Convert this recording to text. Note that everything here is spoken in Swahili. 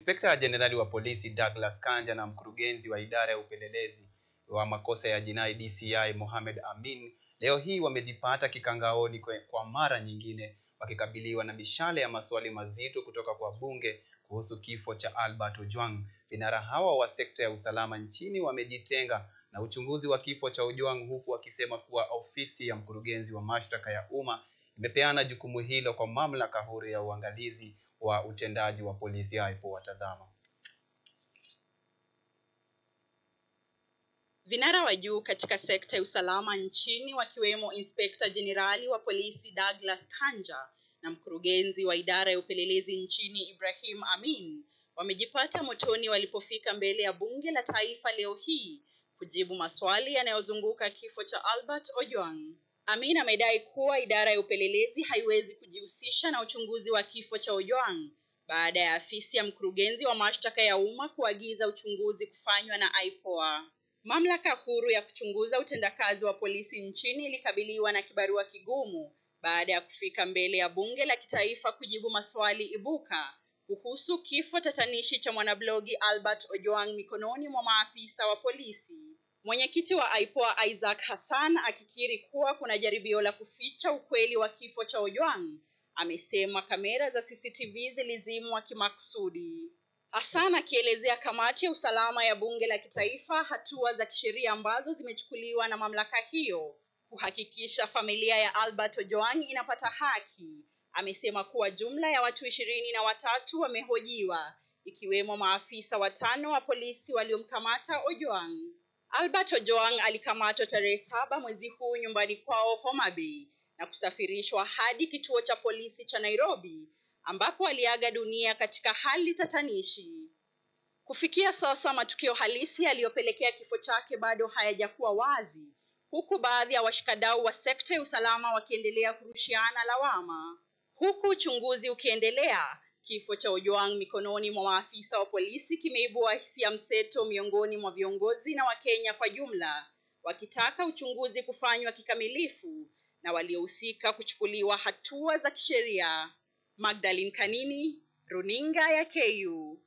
Inspekta Jenerali wa polisi Douglas Kanja na mkurugenzi wa idara ya upelelezi wa makosa ya jinai DCI Mohamed Amin leo hii wamejipata kikangaoni kwa mara nyingine, wakikabiliwa na mishale ya maswali mazito kutoka kwa bunge kuhusu kifo cha Albert Ojwang. Vinara hawa wa sekta ya usalama nchini wamejitenga na uchunguzi wa kifo cha Ojwang, huku wakisema kuwa ofisi ya mkurugenzi wa mashtaka ya umma imepeana jukumu hilo kwa mamlaka huru ya uangalizi wa utendaji wa polisi IPOA. Watazama. Vinara wa juu katika sekta ya usalama nchini wakiwemo Inspekta Jenerali wa polisi Douglas Kanja na mkurugenzi wa idara ya upelelezi nchini Ibrahim Amin wamejipata motoni walipofika mbele ya bunge la taifa leo hii kujibu maswali yanayozunguka kifo cha Albert Ojwang. Amin amedai kuwa idara ya upelelezi haiwezi kujihusisha na uchunguzi wa kifo cha Ojwang baada ya afisi ya mkurugenzi wa mashtaka ya umma kuagiza uchunguzi kufanywa na IPOA. Mamlaka huru ya kuchunguza utendakazi wa polisi nchini ilikabiliwa na kibarua kigumu baada ya kufika mbele ya bunge la kitaifa kujibu maswali ibuka kuhusu kifo tatanishi cha mwanablogi Albert Ojwang mikononi mwa maafisa wa polisi. Mwenyekiti wa IPOA Isaac Hassan akikiri kuwa kuna jaribio la kuficha ukweli wa kifo cha Ojwang, amesema kamera za CCTV zilizimwa kimakusudi. Hassan akielezea kamati ya usalama ya bunge la kitaifa hatua za kisheria ambazo zimechukuliwa na mamlaka hiyo kuhakikisha familia ya Albert Ojwang inapata haki. Amesema kuwa jumla ya watu 23 wamehojiwa, ikiwemo maafisa 5 wa polisi waliomkamata Ojwang. Albert Ojwang alikamatwa tarehe 7 mwezi huu nyumbani kwao Homa Bay na kusafirishwa hadi kituo cha polisi cha Nairobi ambapo aliaga dunia katika hali tatanishi. Kufikia sasa matukio halisi yaliyopelekea kifo chake bado hayajakuwa wazi, huku baadhi ya washikadau wa sekta ya usalama wakiendelea kurushiana lawama. Huku uchunguzi ukiendelea, kifo cha Ojwang mikononi mwa maafisa wa polisi kimeibua hisia mseto miongoni mwa viongozi na Wakenya kwa jumla, wakitaka uchunguzi kufanywa kikamilifu na waliohusika kuchukuliwa hatua za kisheria. Magdalene Kanini, Runinga ya KU.